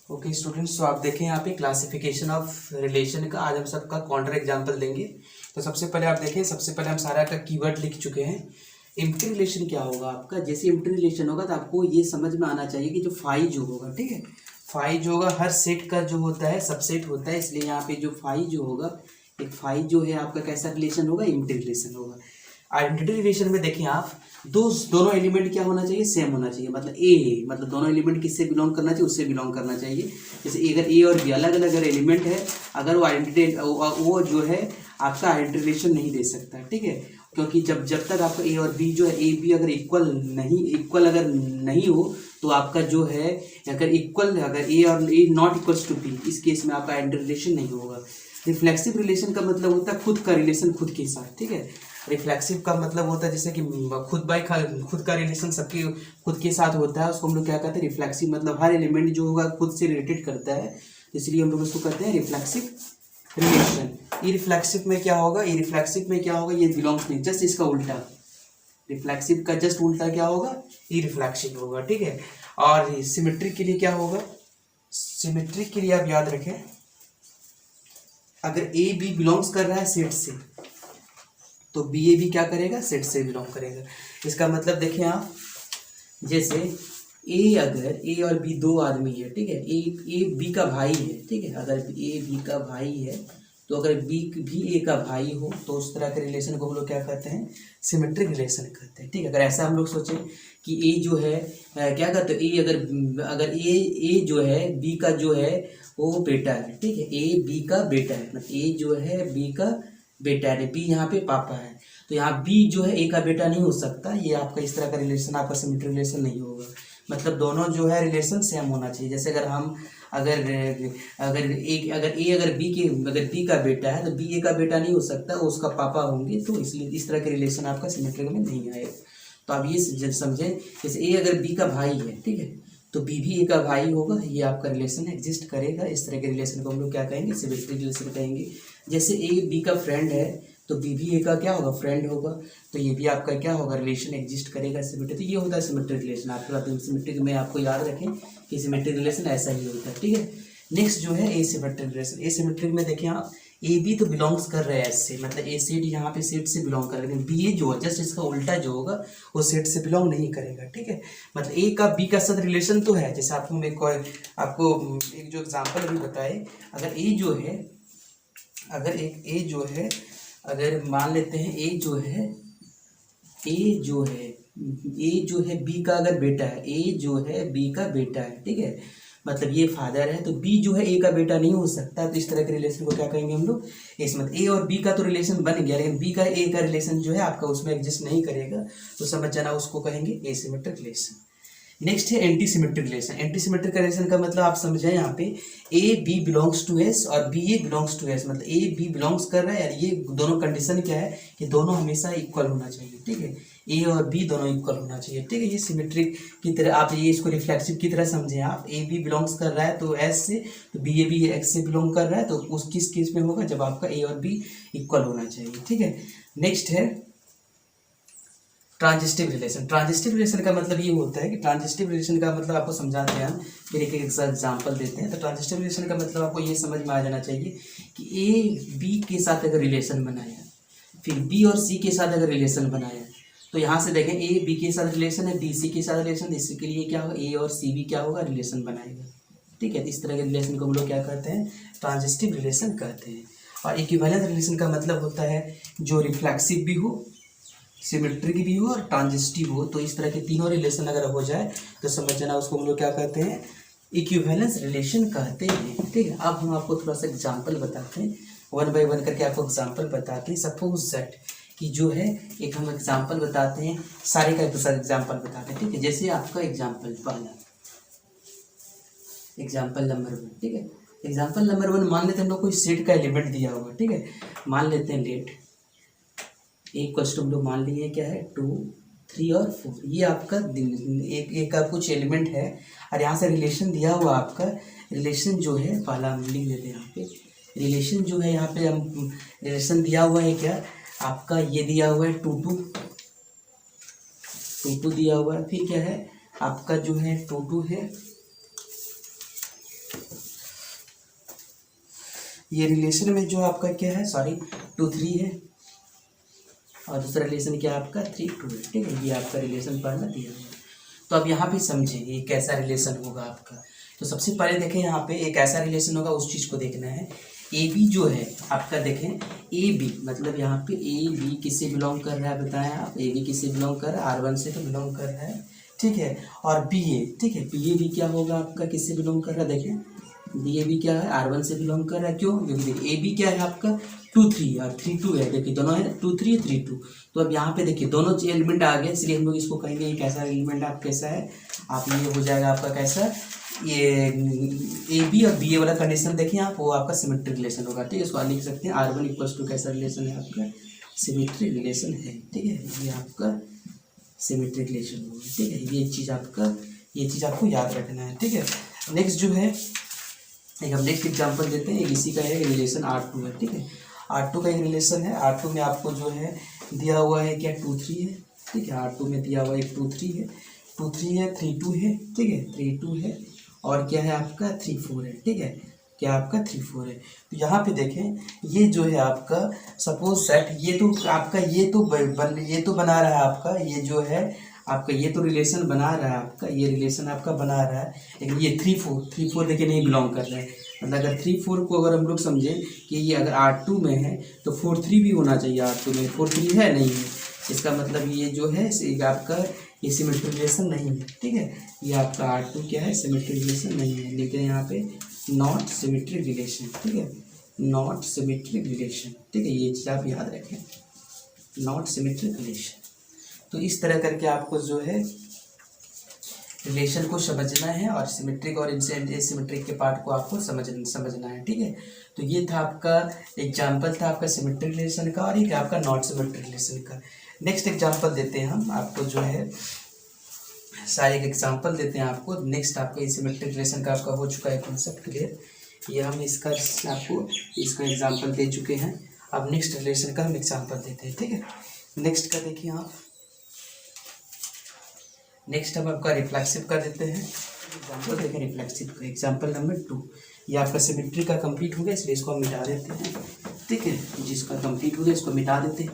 Okay students, तो आप देखें यहाँ पे क्लासिफिकेशन ऑफ रिलेशन का आज हम सबका काउंटर एग्जांपल देंगे। तो सबसे पहले आप देखें, सबसे पहले हम सारा का कीवर्ड लिख चुके हैं। एम्प्टी रिलेशन क्या होगा आपका, जैसे एम्प्टी रिलेशन होगा तो आपको ये समझ में आना चाहिए कि जो फाई जो होगा, ठीक है, फाई जो होगा हर सेट का जो होता है सबसेट होता है, इसलिए यहाँ पे जो फाई जो होगा, एक फाई जो है आपका कैसा रिलेशन होगा, एम्प्टी रिलेशन होगा। आइडेंटिटी रिलेशन में देखें आप, दोनों एलिमेंट क्या होना चाहिए, सेम होना चाहिए, मतलब ए, मतलब दोनों एलिमेंट किससे बिलोंग करना चाहिए, उससे बिलोंग करना चाहिए। जैसे अगर ए और बी अलग अलग अगर एलिमेंट है, अगर वो आइडेंटिटी वो जो है आपका आइडेंटिटी रिलेशन नहीं दे सकता, ठीक है, क्योंकि जब तक आपका ए और बी जो है, ए बी अगर इक्वल अगर नहीं हो तो आपका जो है अगर ए और ए नॉट इक्वल्स टू बी, इस केस में आपका आइडेंटिटी रिलेशन नहीं होगा। रिफ्लेक्सिव रिलेशन का मतलब होता है खुद का रिलेशन खुद के साथ, ठीक है। रिफ्लेक्सिव का मतलब होता है जैसे कि खुद का रिलेशन सबके खुद के साथ होता है, उसको हम लोग क्या कहते हैं, रिफ्लेक्सिव, मतलब हर एलिमेंट जो होगा खुद से रिलेटेड करता है, इसलिए हम लोग उसको कहते हैं रिफ्लेक्सिव रिलेशन। इरिफ्लेक्सिव में क्या होगा, ये बिलोंग्स नहीं, जस्ट इसका उल्टा, रिफ्लेक्सिव का जस्ट उल्टा क्या होगा, इरिफ्लेक्सिव होगा, ठीक है। और सिमेट्रिक के लिए क्या होगा, सिमेट्रिक के लिए आप याद रखें, अगर ए बी बिलोंग्स कर रहा है सेट से तो बी ए भी क्या करेगा, सेट से बिलोंग करेगा। इसका मतलब देखें आप, जैसे अगर ए और बी दो आदमी है, ठीक है, ए बी का भाई है, ठीक है, अगर ए बी का भाई है तो अगर बी भी ए का भाई हो तो उस तरह के रिलेशन को हम लोग क्या कहते हैं, सिमेट्रिक रिलेशन कहते हैं, ठीक है। अगर ऐसा हम लोग सोचें कि ए जो है क्या कहते हैं, अगर ए जो है बी का जो है वो बेटा है, ठीक है, ए बी का बेटा है, मतलब ए जो है बी का बेटा है, बी यहाँ पे पापा है, तो यहाँ बी जो है ए का बेटा नहीं हो सकता, ये आपका इस तरह का रिलेशन आपका सिमेट्रिक रिलेशन नहीं होगा। मतलब दोनों जो है रिलेशन सेम होना चाहिए। जैसे अगर हम अगर बी का बेटा है तो बी ए का बेटा नहीं हो सकता, वो उसका पापा होंगे, तो इसलिए इस तरह के रिलेशन आपका सिमेट्रिक में नहीं आएगा। तो आप ये समझें, जैसे ए अगर बी का भाई है, ठीक है, तो बी भी ए का भाई होगा, ये आपका रिलेशन एग्जिस्ट करेगा। इस तरह के रिलेशन को हम लोग क्या कहेंगे, सिमेट्रिक रिलेशन कहेंगे। जैसे ए बी का फ्रेंड है तो बी भी ए का क्या होगा, फ्रेंड होगा, तो ये भी आपका क्या होगा, रिलेशन एग्जिस्ट करेगा सिमेट्रिक। तो ये होता है सिमेट्रिक रिलेशन। आपके सिमेट्रिक में आपको याद रखें कि सिमेट्रिक रिलेशन ऐसा ही होता है, ठीक है। नेक्स्ट जो है एसिमेट्रिक रिलेशन। एसिमेट्रिक में देखें आप, ए बी तो बिलोंग्स कर रहे हैं एस से, मतलब ए सेट यहाँ पे सेट से बिलोंग कर रहा है, लेकिन बी ए जो है जस्ट इसका उल्टा जो होगा वो सेट से बिलोंग नहीं करेगा, ठीक है। मतलब ए का बी का साथ रिलेशन तो है, जैसे आपको एक जो एग्जाम्पल अभी बताए, अगर ए जो है, अगर मान लेते हैं ए जो है बी का अगर बेटा है, ए जो है बी का बेटा है, ठीक है, मतलब ये फादर है, तो बी जो है ए का बेटा नहीं हो सकता, तो इस तरह के रिलेशन को क्या कहेंगे हम लोग, मतलब ए और बी का तो रिलेशन बन गया, लेकिन बी का ए का रिलेशन जो है आपका उसमें एग्जिस्ट नहीं करेगा, तो समझ जाना उसको कहेंगे एसिमेट्रिक रिलेशन। नेक्स्ट है anti symmetric relation. Anti symmetric relation का मतलब आप समझें यहाँ पे, a b belongs to S और b a belongs to S, मतलब ए बी बिलोंग्स कर रहा है, और ये दोनों कंडीशन क्या है कि दोनों हमेशा इक्वल होना चाहिए, ठीक है, ए और बी दोनों इक्वल होना चाहिए, ठीक है। ये सिमेट्रिक की तरह आप ये इसको रिफ्लेक्सिव की तरह समझें आप, ए बी बिलोंग्स कर रहा है तो एस से, तो बी ए भी एक्स से बिलोंग कर रहा है, तो उस किस केस में होगा, जब आपका ए और बी इक्वल होना चाहिए, ठीक है। नेक्स्ट है ट्रांजिस्टिव रिलेशन। ट्रांजिस्टिव रिलेशन का मतलब ये होता है कि ट्रांजिस्टिव रिलेशन का मतलब आपको समझाते हैं हम, फिर एक एग्जांपल देते हैं। तो ट्रांजिस्टिव रिलेशन का मतलब आपको ये समझ में आ जाना चाहिए कि ए बी के साथ अगर रिलेशन बनाया, फिर बी और सी के साथ अगर रिलेशन बनाया, तो यहाँ से देखें ए बी के साथ रिलेशन है, बी सी के साथ रिलेशन, इसी के लिए क्या होगा, ए और सी भी क्या होगा, रिलेशन बनाएगा, ठीक है। इस तरह के रिलेशन को हम लोग क्या कहते हैं, ट्रांजिस्टिव रिलेशन कहते हैं। और इक्विवेलेंट रिलेशन का मतलब होता है जो रिफ्लेक्सिव भी हो, सिमेट्रिक भी हो और ट्रांजिस्टिव हो, तो इस तरह के तीनों रिलेशन अगर हो जाए तो समझ जाना उसको हम लोग क्या कहते हैं, इक्विवेलेंस रिलेशन कहते हैं, ठीक है। अब हम आपको थोड़ा सा एग्जांपल बताते हैं, वन बाय वन करके आपको एग्जांपल बताते हैं। सपोज दैट कि जो है एक हम एग्जांपल बताते हैं, सारे का एग्जांपल बताते हैं, ठीक है। जैसे आपका एग्जांपल पहला, एग्जांपल नंबर 1, ठीक है, एग्जांपल नंबर 1 मान लेते हैं हम लोग कोई सेट का एलिमेंट दिया होगा, ठीक है, मान लेते हैं लेट इक्वल्स टू हम लोग मान लिए क्या है 2 3 और 4, ये आपका एक का कुछ एलिमेंट है, और यहाँ से रिलेशन दिया हुआ आपका रिलेशन जो है, पहला हम लिख देते हैं यहाँ पे, रिलेशन जो है यहाँ पे हम रिलेशन दिया हुआ है क्या आपका, ये दिया हुआ है 2 2 दिया हुआ है, फिर क्या है आपका जो है 2 है, ये रिलेशन में जो आपका क्या है, सॉरी 2 3 है, और दूसरा रिलेशन क्या है आपका 3 2 है, ठीक है। ये आपका रिलेशन पढ़ना दिया हुआ है। तो अब यहाँ पे समझे ये कैसा रिलेशन होगा आपका। तो सबसे पहले देखें यहाँ पे एक ऐसा रिलेशन होगा, उस चीज़ को देखना है। ए बी जो है आपका, देखें ए बी मतलब यहाँ पे ए बी किससे बिलोंग कर रहा है बताएं आप। ए बी किससे बिलोंग कर रहा है, R1 से तो बिलोंग कर रहा है, ठीक है। और बी ए, ठीक है, बी ए भी क्या होगा आपका, किससे बिलोंग कर रहा है, देखें बी ए भी क्या है, R1 से बिलोंग कर रहा है। क्यों, क्योंकि देखिए ए बी क्या है आपका 2 3 और 3 2 है, देखिए दोनों है 2 3 3 2। तो अब यहाँ पे देखिए दोनों एलिमेंट आ गए, इसलिए हम लोग इसको कहेंगे ये कैसा एलिमेंट आप कैसा है आप, ये हो जाएगा आपका कैसा, ये ए बी और बी ए वाला कंडीशन देखिए आप, वो आपका सिमेट्रिक रिलेशन होगा, ठीक है। इसको लिख सकते हैं R1 इक्वल्स टू कैसा रिलेशन है आपका, सिमेट्रिक रिलेशन है, ठीक है। ये आपका सिमेट्रिक रिलेशन होगा, ठीक है। ये चीज़ आपको याद रखना है, ठीक है। नेक्स्ट जो है एक हम नेक्स्ट एग्जांपल देते हैं, एक इसी का है रिलेशन R2 है, ठीक है। R2 का एक रिलेशन है, R2 में आपको जो है दिया हुआ है क्या 2 3 है, ठीक है। R2 में दिया हुआ है 2 3 है, 2 3 है, 3 2 है, ठीक है, 3 2 है, और क्या है आपका 3 4 है, ठीक है। क्या आपका 3 4 है। तो यहाँ पे देखें ये जो है आपका, सपोज दैट ये तो आपका ये तो बना रहा है आपका, ये जो है आपका ये तो रिलेशन बना रहा है आपका, ये रिलेशन आपका बना रहा है, लेकिन ये 3 4 देखिए नहीं बिलोंग कर रहा है। मतलब अगर 3 4 को अगर हम लोग समझें कि ये अगर R2 में है तो 4 3 भी होना चाहिए R2 में, 4 3 है नहीं है, इसका मतलब ये जो है आपका ये सिमेट्रिक रिलेशन नहीं है, ठीक है। ये आपका R2 क्या है, सिमेट्रिक रिलेशन नहीं है, लेकिन यहाँ पे नॉट सिमेट्रिक रिलेशन, ठीक है, नॉट सिमेट्रिक रिलेशन, ठीक है। ये चीज़ आप याद रखें, नॉट सिमेट्रिक रिलेशन। तो इस तरह करके आपको जो है रिलेशन को समझना है, और सिमेट्रिक और एसिमेट्रिक के पार्ट को आपको समझना है, ठीक है। तो ये था आपका एग्जाम्पल था आपका सिमेट्रिक रिलेशन का, और एक आपका नॉट सिमेट्रिक रिलेशन का। नेक्स्ट एग्जाम्पल देते हैं हम आपको जो है, सारे एक एग्जाम्पल देते हैं आपको। नेक्स्ट आपका एसिमेट्रिक रिलेशन का आपका हो चुका है कॉन्सेप्ट क्लियर, ये हम इसका आपको इसका एग्जाम्पल दे चुके हैं। अब नेक्स्ट रिलेशन का हम एग्जाम्पल देते हैं, ठीक है। नेक्स्ट का देखिए आप, नेक्स्ट हम आपका रिफ्लेक्सिव का देते हैं एग्जाम्पल, देखें रिफ्लेक्सिव का एग्जाम्पल नंबर 2। ये आपका सिमेट्री का कंप्लीट हो गया, इसलिए इसको हम मिटा देते हैं, ठीक है। जिसका कंप्लीट हो गया इसको मिटा देते हैं।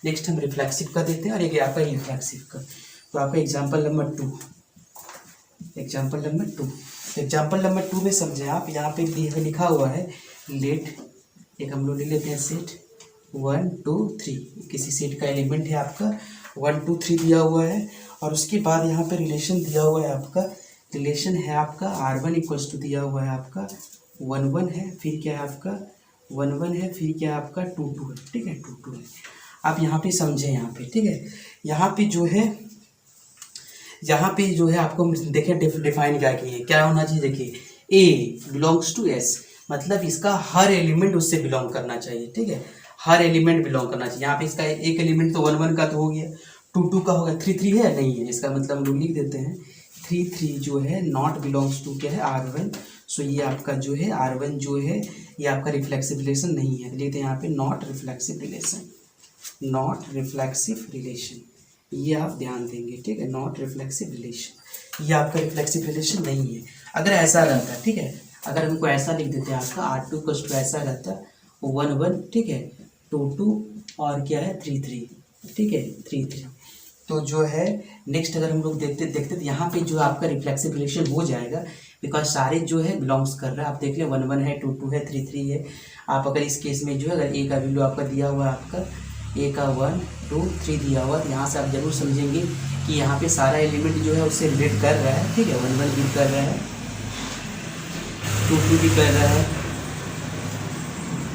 नेक्स्ट हम रिफ्लेक्सिव का देते हैं, और एक आपका रिफ्लेक्सिव का। तो आपका example number 2, example number 2, example number 2 में समझे आप, यहाँ पे लिखा हुआ है लेट, एक हम लोग ले लेते हैं सेट 1 2 3, किसी सेट का एलिमेंट है आपका 1 2 3 दिया हुआ है, और उसके बाद यहाँ पे रिलेशन दिया हुआ है आपका, रिलेशन है आपका R1 इक्वल्स टू दिया हुआ है आपका 1 1 है, फिर क्या है आपका 1 1 है, फिर क्या है आपका 2 2 है, ठीक है, 2 2 है। आप यहाँ पे समझें, यहाँ पे ठीक है, यहाँ पे जो है आपको देखें डिफाइन क्या किए, क्या होना चाहिए, देखिए A बिलोंग्स टू S, मतलब इसका हर एलिमेंट उससे बिलोंग करना चाहिए, ठीक है, हर एलिमेंट बिलोंग करना चाहिए। यहाँ पे इसका एक एलिमेंट तो 1 1 का तो हो गया, 2 2 का होगा, 3 3 है नहीं है, इसका मतलब हम लोग लिख देते हैं 3 3 जो है नॉट बिलोंग्स टू क्या है R1। सो ये आपका जो है R1 जो है ये आपका रिफ्लेक्सिव रिलेशन नहीं है, लिखते हैं यहाँ पे not reflexive relation, not reflexive relation, ये आप ध्यान देंगे, ठीक है, नॉट रिफ्लेक्सिव रिलेशन, ये आपका रिफ्लेक्सिव रिलेशन नहीं है। अगर ऐसा रहता, ठीक है, अगर हमको ऐसा लिख देते हैं आपका R2 प्लस टू ऐसा रहता 1 1, ठीक है, 2 2 और क्या है 3 3, ठीक है 3 3। तो जो है नेक्स्ट अगर हम लोग देखते तो यहाँ पे जो आपका रिफ्लेक्सिव रिलेशन हो जाएगा, बिकॉज सारे जो है बिलोंग्स कर रहा है। आप देख ले 1 1 है, 2 2 है, 3 3 है। आप अगर इस केस में जो है अगर ए का वैल्यू आपका दिया हुआ है, आपका ए का 1 2 3 दिया हुआ, तो यहाँ से आप जरूर समझेंगे कि यहाँ पे सारा एलिमेंट जो है उससे रिलेट कर रहा है, ठीक है, 1 1 भी कर रहा है, 2 2 भी कर रहा है,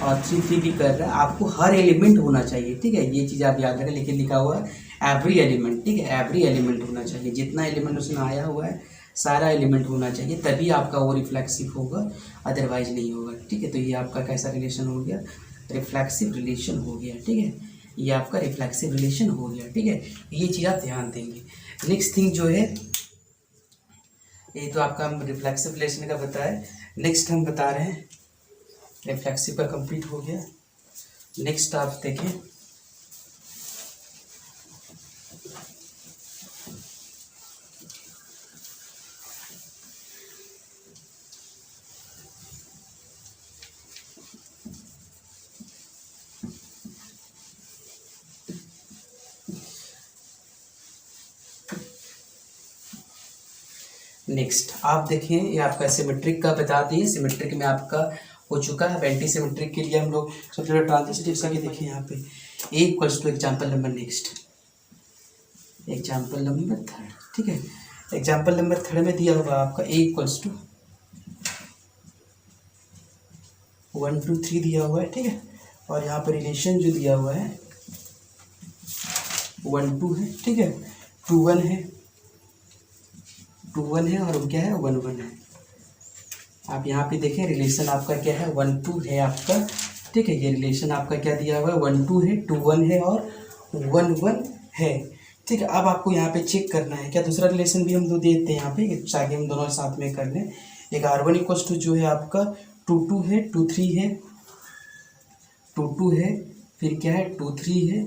और 3 3 भी कर रहा है। आपको हर एलिमेंट होना चाहिए, ठीक है, ये चीज़ आप याद रखें, लेकिन लिखा हुआ है एवरी एलिमेंट, ठीक है, एवरी एलिमेंट होना चाहिए, जितना एलिमेंट उसमें आया हुआ है सारा एलिमेंट होना चाहिए, तभी आपका वो रिफ्लेक्सिव होगा, अदरवाइज नहीं होगा, ठीक है। तो ये आपका कैसा रिलेशन हो गया, रिफ्लेक्सिव रिलेशन हो गया, ठीक है, ये आपका रिफ्लेक्सिव रिलेशन हो गया, ठीक है। ये चीज़ आप ध्यान देंगे। नेक्स्ट थिंग जो है, ये तो आपका हम रिफ्लेक्सिव रिलेशन का बताए, नेक्स्ट हम बता रहे हैं रिफ्लेक्सिव का कंप्लीट हो गया। नेक्स्ट आप देखें नेक्स्ट आप देखें, ये आपका सिमेट्रिक का बता दिए, सिमेट्रिक में आपका हो चुका है। एंटी सिमेट्रिक के लिए हम लोग सबसे पहले ट्रांजिस्टिव का भी देखें यहाँ पे a equals to example number next, example number third, ठीक है। एग्जाम्पल नंबर थर्ड में दिया हुआ आपका ए इक्वल्स टू 1 2 3 दिया हुआ है, ठीक है। और यहाँ पर रिलेशन जो दिया हुआ है 1 2 है, ठीक है, 2 1 है, 2 1 है और क्या है 1 1 है। आप यहाँ पे देखें रिलेशन आपका क्या है 1 2 है आपका, ठीक है। ये रिलेशन आपका क्या दिया हुआ है 1 2 है, 2 1 है और 1 1 है, ठीक है। अब आपको यहाँ पे चेक करना है क्या दूसरा रिलेशन भी हम दो देते हैं यहाँ पे, ताकि हम दोनों साथ में कर लें। एक R1 इक्वल्स टू जो है आपका 2 2 है, 2 3 है, 2 2 है, फिर क्या है 2 3 है,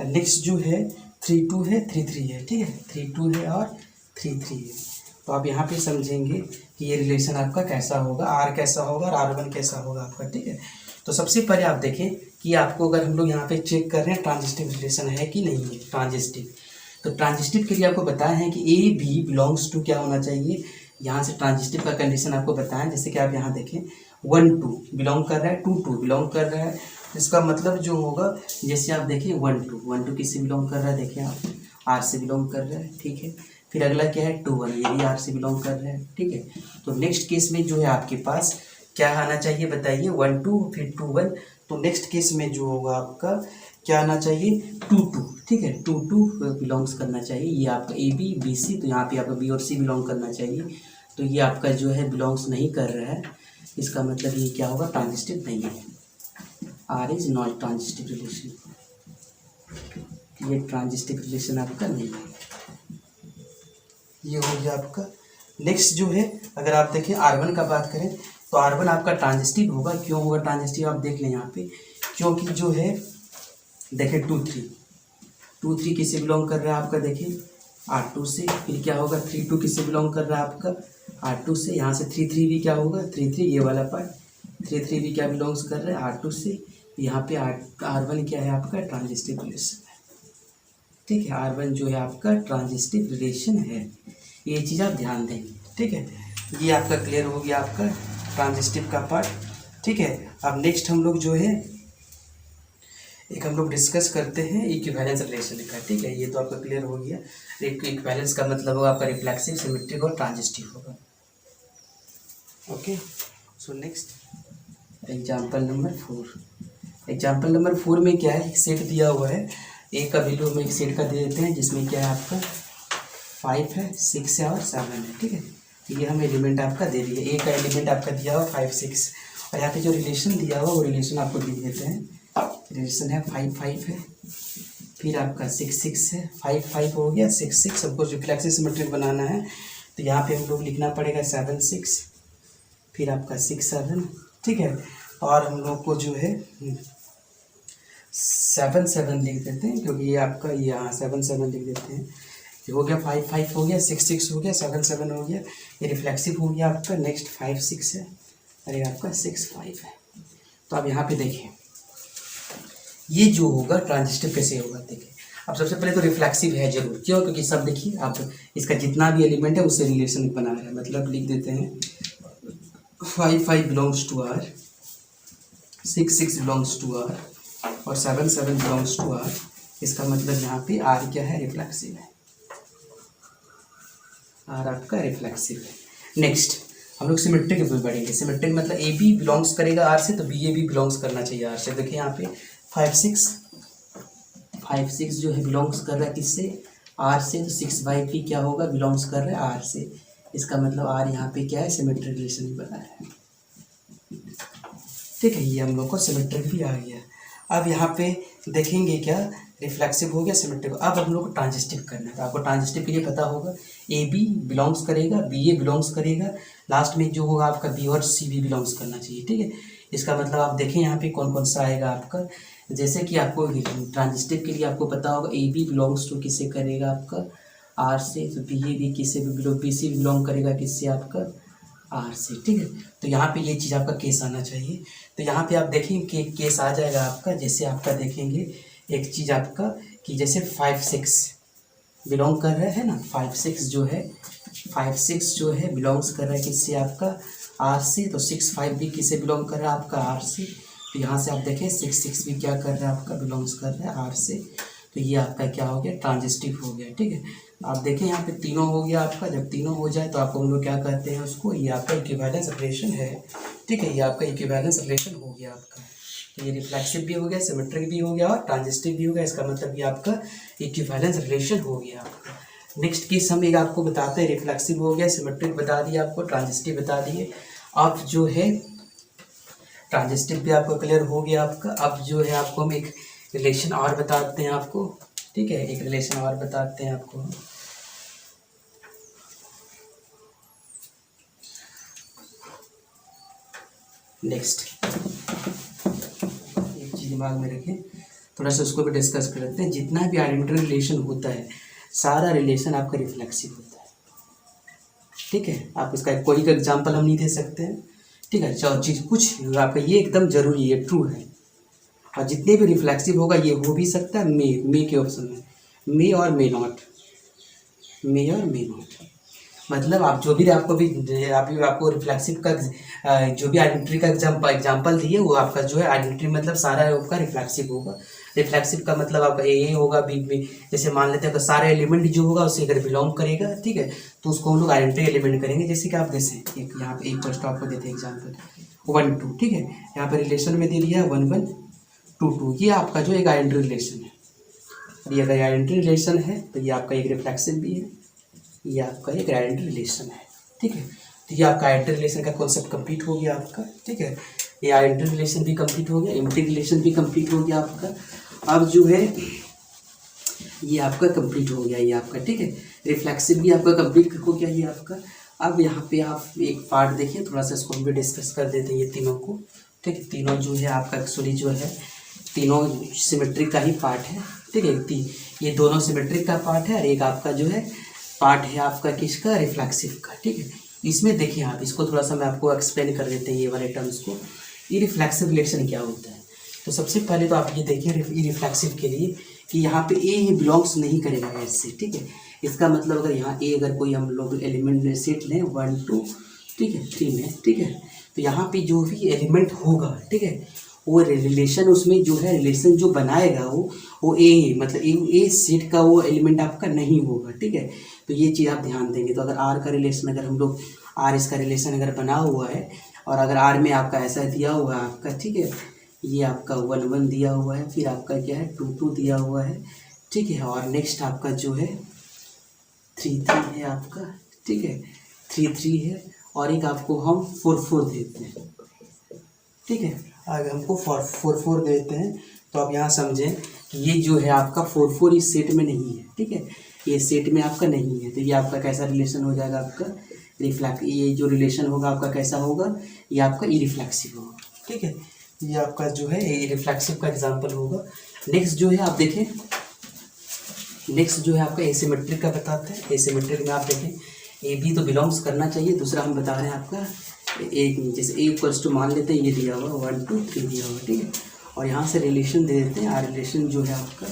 नेक्स्ट जो है 3 2 है, 3 3 है, ठीक है, 3 2 है और 3 3 है। तो आप यहाँ पे समझेंगे कि ये रिलेशन आपका कैसा होगा, R कैसा होगा और R1 कैसा होगा आपका, ठीक है। तो सबसे पहले आप देखें कि आपको अगर हम लोग यहाँ पे चेक कर रहे हैं ट्रांजिस्टिव रिलेशन है कि नहीं है ट्रांजिस्टिव, तो ट्रांजिस्टिव के लिए आपको बताया है कि ए बी बिलोंग्स टू क्या होना चाहिए, यहाँ से ट्रांजिस्टिव का कंडीशन आपको बताएं। जैसे कि आप यहाँ देखें 1 2 बिलोंग कर रहा है, 2 2 बिलोंग कर रहा है, इसका मतलब जो होगा जैसे आप देखिए 1 2 किससे बिलोंग कर रहा है, देखिए आप आर से बिलोंग कर रहा है, ठीक है। फिर अगला क्या है 2 1, ये भी आर से बिलोंग कर रहा है, ठीक है। तो नेक्स्ट केस में जो है आपके पास क्या आना चाहिए बताइए 1 2 फिर 2 1, तो नेक्स्ट केस में जो होगा आपका क्या आना चाहिए 2 2, ठीक है, 2 2 बिलोंग्स करना चाहिए। ये आपका ए बी बी सी, तो यहाँ पे आपका बी और सी बिलोंग करना चाहिए, तो ये आपका जो है बिलोंग्स नहीं कर रहा है, इसका मतलब ये क्या होगा ट्रांजिस्टिव नहीं है, R is not transitive relation, ये ट्रांजिस्टिव रिलेशन आपका नहीं है, ये हो गया आपका। नेक्स्ट जो है अगर आप देखें R1 का बात करें तो R1 आपका ट्रांजिस्टिव होगा, क्यों होगा ट्रांजिस्टिव आप देख लें यहाँ पे, क्योंकि जो है देखें 2 3 किससे बिलोंग कर रहा है आपका, देखिए R2 से, फिर क्या होगा 3 2 किससे बिलोंग कर रहा है आपका R2 से, यहाँ से 3 3 भी क्या होगा 3 3, ये वाला पार्ट 3 3 भी क्या बिलोंग्स कर रहा है R2 से, यहाँ पे R1 क्या है आपका ट्रांजिस्टिव रिलेशन है, ठीक है। R1 जो है आपका ट्रांजिस्टिव रिलेशन है, ये चीज़ आप ध्यान देंगे, ठीक है। ये आपका क्लियर हो गया आपका ट्रांजिस्टिव का पार्ट, ठीक है। अब नेक्स्ट हम लोग जो है एक हम लोग डिस्कस करते हैं इक्विवेलेंस रिलेशन का, ठीक है। ये तो आपका क्लियर हो गया, इक्विवेलेंस का मतलब होगा आपका रिफ्लेक्सिव, सिमेट्रिक और ट्रांजिस्टिव होगा, okay. So next example number 4, example number 4 में क्या है, एक सेट दिया हुआ है, ए का वैल्यू हम एक सेट का दे देते हैं जिसमें क्या है आपका 5 है, 6 है और 7 है, ठीक है। ये हम एलिमेंट आपका दे दिए, ए का एलिमेंट आपका दिया हुआ 5 6, और यहाँ पे जो रिलेशन दिया हुआ वो रिलेशन आपको दे देते हैं, रिलेशन है 5 5 है, फिर आपका 6 6 है, 5 5 हो गया, 6 6, सबको रिफ्लेक्सिव सिमेट्रिक बनाना है तो यहाँ पे हम लोग लिखना पड़ेगा 7 6, फिर आपका 6 7, ठीक है। और हम लोग को जो है 7 7 लिख देते हैं, क्योंकि ये आपका यहाँ 7 7 लिख देते हैं, ये हो गया 5 5 हो गया, 6 6 हो गया, 7 7 हो गया, ये रिफ्लेक्सिव हो गया आपका। नेक्स्ट 5 6 है, अरे आपका 6 5 है। तो आप यहाँ पे देखिए ये जो होगा ट्रांजिस्टिव कैसे होगा, देखिए अब सबसे पहले तो रिफ्लेक्सिव है जरूर, क्यों, क्योंकि सब देखिए आप इसका जितना भी एलिमेंट है उससे रिलेशन बना रहा है, मतलब लिख देते हैं 5 5 belongs to R, 6 6 belongs to R और 7 7 बिलोंग्स टू R, इसका मतलब यहाँ पे R क्या है रिफ्लेक्सिव है, R आपका रिफ्लेक्सिव है। नेक्स्ट हम लोग सिमेट्रिक पे बढ़ेंगे, सिमेट्रिक मतलब ए बी बिलोंग्स करेगा R से, तो बी ए भी बिलोंग्स करना चाहिए R से। देखिए यहाँ पे 5 6 जो है बिलोंग्स कर रहा है किससे, R से, तो 6 बाई भी क्या होगा बिलोंग्स कर रहा है R से, इसका मतलब R यहाँ पे क्या है सिमेट्रिक रिलेशन बना है, ठीक है। ये हम लोग को सिमेट्रिक भी आ गया। अब यहाँ पे देखेंगे क्या रिफ्लेक्सिव हो गया, सिमेट्रिक। अब हम लोग को ट्रांजिस्टिव करना है, तो आपको ट्रांजिस्टिव के लिए पता होगा ए बी बिलोंग्स करेगा, बी ए बिलोंग्स करेगा, लास्ट में जो होगा आपका बी और सी भी बिलोंग्स करना चाहिए, ठीक है। इसका मतलब आप देखें यहाँ पे कौन कौन सा आएगा आपका, जैसे कि आपको ट्रांजिस्टिव के लिए आपको पता होगा ए बी बिलोंग्स टू किससे करेगा आपका आर से, तो बी ए भी किससे भी बी सी बिलोंग करेगा किससे आपका आर से, ठीक है। तो यहाँ पे ये चीज़ आपका केस आना चाहिए, तो यहाँ पे आप देखेंगे कि केस आ जाएगा आपका, जैसे आपका देखेंगे एक चीज़ आपका कि जैसे 5 6 बिलोंग कर रहे हैं ना, 5 6 जो है 5 6 जो है बिलोंग्स कर रहा है किससे, आपका आर से। तो 6 5 भी किससे बिलोंग कर रहा है, आपका आर से। तो यहाँ से आप देखें 6 6 भी क्या कर रहा है, आपका बिलोंग्स कर रहा है आर से। तो ये आपका क्या हो गया, ट्रांजिस्टिव हो गया। ठीक है, आप देखें यहाँ पे तीनों हो गया आपका। जब तीनों हो जाए तो आपको हम लोग क्या कहते हैं उसको, ये आपका इक्विवेलेंस रिलेशन है। ठीक है, ये आपका इक्विवेलेंस रिलेशन हो गया आपका। तो ये रिफ्लेक्सिव भी हो गया, सिमेट्रिक भी हो गया और ट्रांजिस्टिव भी हो गया। इसका मतलब ये आपका इक्विवेलेंस रिलेशन हो गया आपका। नेक्स्ट केस हम एक आपको बताते हैं, रिफ्लेक्सिव हो गया, सिमेट्रिक बता दिया आपको, ट्रांजिस्टिव बता दिए। अब जो है ट्रांजिस्टिव भी आपको क्लियर हो गया आपका। अब जो है आपको हम एक रिलेशन और बताते हैं आपको। ठीक है, एक रिलेशन और बताते हैं आपको। नेक्स्ट एक चीज दिमाग में रखें, थोड़ा सा उसको भी डिस्कस कर लेते हैं। जितना भी आइडेंटिटी रिलेशन होता है, सारा रिलेशन आपका रिफ्लेक्सिव होता है। ठीक है, आप इसका कोई का एग्जांपल हम नहीं दे सकते हैं। ठीक है, और चीज़ कुछ आपका ये एकदम जरूरी है, ट्रू है। और जितने भी रिफ्लेक्सिव होगा ये हो भी सकता है मे के ऑप्शन में, मे और मे नॉट, मे और मे नॉट। मतलब आप जो भी आपको रिफ्लेक्सिव का जो भी आइडेंटिटी का एग्जांपल दिए वो आपका जो है आइडेंटिटी मतलब सारा आपका रिफ्लेक्सिव होगा। रिफ्लेक्सिव का मतलब आपका ए होगा, बी जैसे मान लेते हैं तो सारे एलिमेंट जो होगा उससे अगर बिलोंग करेगा, ठीक है, तो उसको हम लोग आइडेंटिटी एलिमेंट करेंगे। जैसे कि आप जैसे एक यहाँ पे एक फर्स्ट आपको देते हैं एग्जाम्पल 1 2। ठीक है, यहाँ पे रिलेशन में दे दिया 1 1 2 2। ये आपका जो एक आइडेंटिटी रिलेशन है। और ये अगर आइडेंटिटी रिलेशन है तो ये आपका एक रिफ्लेक्सिव भी है, ये आपका एक आइडेंटिटी रिलेशन है। ठीक है, तो ये आपका आइडेंटिटी रिलेशन का कॉन्सेप्ट कंप्लीट हो गया आपका। ठीक है, ये आइडेंटिटी रिलेशन भी कंप्लीट हो गया, एम्प्टी रिलेशन भी कंप्लीट हो गया आपका। अब जो है ये आपका कंप्लीट हो गया ये आपका। ठीक है, रिफ्लेक्सिव भी आपका कंप्लीट हो गया ये आपका। अब यहाँ पे आप एक पार्ट देखिए, थोड़ा सा इसको भी डिस्कस कर देते हैं ये तीनों को। ठीक है, तीनों जो है आपका एक्चुअली जो है तीनों सिमेट्रिक का ही पार्ट है। ठीक है, ये दोनों सिमेट्रिक का पार्ट है और एक आपका जो है पार्ट है आपका किसका, रिफ्लेक्सिव का। ठीक है, इसमें देखिए आप इसको थोड़ा सा मैं आपको एक्सप्लेन कर देते हैं ये वाले टर्म्स को। ये रिफ्लेक्सिव रिलेशन क्या होता है, तो सबसे पहले तो आप ये देखिए रिफ्लेक्सिव के लिए कि यहाँ पे ए ही बिलोंग्स नहीं करेगा एस से। ठीक है, इसका मतलब अगर यहाँ ए अगर कोई हम लोग एलिमेंट में सेट लें 1 2 ठीक है 3 में, ठीक है, तो यहाँ पे जो भी एलिमेंट होगा, ठीक है, वो रिलेशन उसमें जो है रिलेशन जो बनाएगा वो ए मतलब ए सेट का वो एलिमेंट आपका नहीं होगा। ठीक है, तो ये चीज़ आप ध्यान देंगे। तो अगर आर का रिलेशन अगर हम लोग आर इसका रिलेशन अगर बना हुआ है और अगर आर में आपका ऐसा दिया हुआ है आपका, ठीक है, ये आपका 1 1 दिया हुआ है, फिर आपका क्या है 2 2 दिया हुआ है। ठीक है, और नेक्स्ट आपका जो है 3 3 है आपका। ठीक है, 3 3 है और एक आपको हम 4 4 देते हैं। ठीक है, अगर हमको 4 4 देते हैं तो आप यहाँ समझें कि ये जो है आपका 4 4 इस सेट में नहीं है। ठीक है, ये सेट में आपका नहीं है, तो ये आपका कैसा रिलेशन हो जाएगा आपका ये जो रिलेशन होगा आपका कैसा होगा, ये आपका इरिफ्लेक्सिव होगा। ठीक है, ये आपका जो है ये रिफ्लेक्सिव का एग्जांपल होगा। नेक्स्ट जो है आप देखें, नेक्स्ट जो है आपका एसिमेट्रिक का बताते हैं। एसिमेट्रिक में आप देखें ए बी तो बिलोंग्स करना चाहिए। दूसरा हम बता रहे हैं आपका एक जैसे ए इक्वल्स टू मान लेते हैं ये दिया हुआ 1 2 3 दिया हुआ। ठीक है, और यहाँ से रिलेशन दे देते हैं। रिलेशन जो है आपका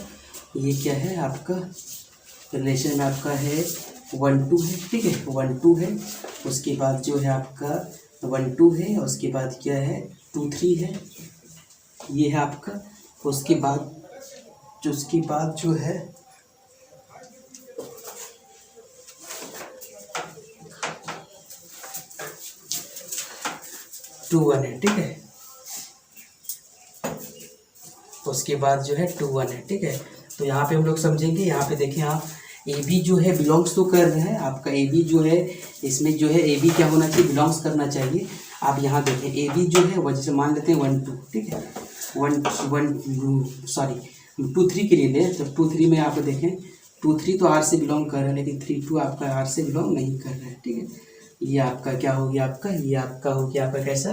ये क्या है, आपका रिलेशन में आपका है 1 2 है। ठीक है, 1 2 है, उसके बाद जो है आपका 1 2 है, उसके बाद क्या है 2 3 है, ये है आपका। उसके बाद जो है 2 1 है। ठीक है, उसके बाद जो है 2 1 है। ठीक है, तो यहाँ पे हम लोग समझेंगे। यहाँ पे देखें आप ए बी जो है बिलोंग्स तो कर रहे हैं आपका। ए बी जो है इसमें जो है ए बी क्या होना चाहिए, बिलोंग्स करना चाहिए। आप यहाँ देखें ए बी जो है वो जैसे मान लेते हैं 1 2। ठीक है, 2 3 के लिए लें तो 2 3 में आप देखें 2 3 तो आर से बिलोंग कर रहा है, लेकिन 3 2 आपका आर से बिलोंग नहीं कर रहा है। ठीक है, ये आपका क्या हो गया आपका, ये आपका हो गया आपका कैसा,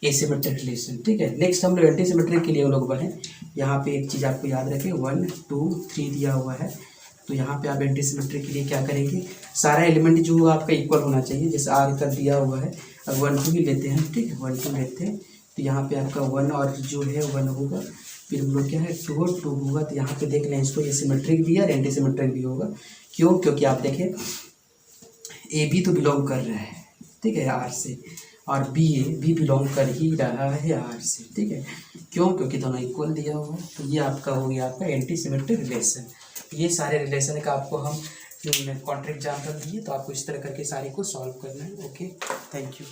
एसिमेट्रिक रिलेशन। ठीक है, नेक्स्ट हम लोग एंटीसिमेट्रिक के लिए हम लोग बढ़े। यहाँ पे एक चीज़ आपको याद रखें 1 2 3 दिया हुआ है, तो यहाँ पे आप एंटीसिमेट्रिक के लिए क्या करेंगे, सारा एलिमेंट जो होगा आपका इक्वल होना चाहिए। जैसे आर का दिया हुआ है, अब 1 2 भी लेते हैं। ठीक है, 1 2 लेते हैं तो यहाँ पे आपका 1 और जो है 1 होगा, फिर हम लोग क्या है 2 और 2 होगा। तो यहाँ पे देख लें इसको, ये सिमेट्रिक भी है और एंटीसिमेट्रिक भी होगा। क्यों, क्योंकि आप देखें ए बी तो बिलोंग कर रहा है, ठीक है, आर से, और बी बिलोंग कर ही रहा है आर से, ठीक है। क्यों? क्योंकि दोनों इक्वल दिया हुआ है। तो ये आपका हो गया आपका एंटी सिमेट्रिक रिलेशन। ये सारे रिलेशन का आपको हम कॉन्ट्रैक्ट एग्जाम्पल दिए, तो आपको इस तरह करके सारे को सॉल्व करना है। Okay, thank you.